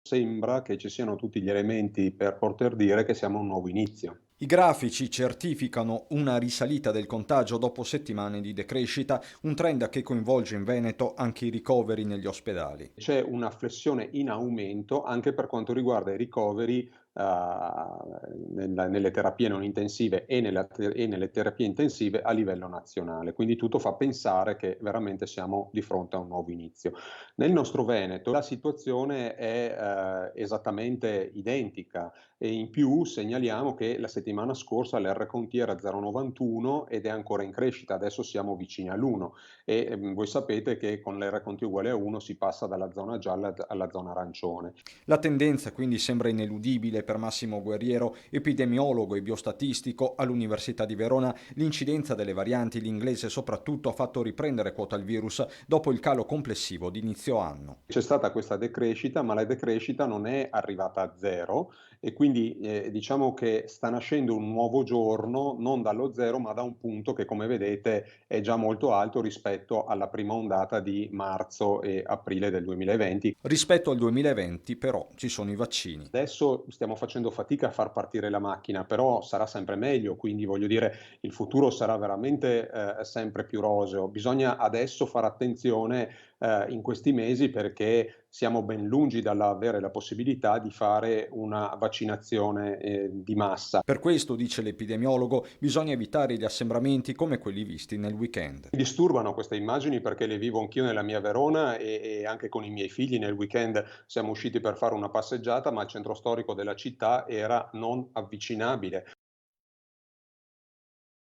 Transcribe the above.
Sembra che ci siano tutti gli elementi per poter dire che siamo a un nuovo inizio. I grafici certificano una risalita del contagio dopo settimane di decrescita, un trend che coinvolge in Veneto anche i ricoveri negli ospedali. C'è una flessione in aumento anche per quanto riguarda i ricoveri, nelle terapie non intensive e nelle terapie intensive a livello nazionale. Quindi tutto fa pensare che veramente siamo di fronte a un nuovo inizio. Nel nostro Veneto la situazione è, esattamente identica e in più segnaliamo che la settimana scorsa l'R-Conti era 0,91 ed è ancora in crescita, adesso siamo vicini all'1 e voi sapete che con l'R Conti uguale a 1 si passa dalla zona gialla alla zona arancione. La tendenza quindi sembra ineludibile per Massimo Guerriero, epidemiologo e biostatistico all'Università di Verona. L'incidenza delle varianti, l'inglese soprattutto, ha fatto riprendere quota al virus dopo il calo complessivo di inizio anno. C'è stata questa decrescita, ma la decrescita non è arrivata a zero e quindi diciamo che sta nascendo un nuovo giorno, non dallo zero, ma da un punto che come vedete è già molto alto rispetto alla prima ondata di marzo e aprile del 2020. Rispetto al 2020 però ci sono i vaccini. Adesso stiamo facendo fatica a far partire la macchina, però sarà sempre meglio, quindi voglio dire, il futuro sarà veramente sempre più roseo. Bisogna adesso fare attenzione in questi mesi perché siamo ben lungi dall'avere la possibilità di fare una vaccinazione di massa. Per questo, dice l'epidemiologo, bisogna evitare gli assembramenti come quelli visti nel weekend. Mi disturbano queste immagini perché le vivo anch'io nella mia Verona e anche con i miei figli nel weekend siamo usciti per fare una passeggiata, ma il centro storico della città era non avvicinabile.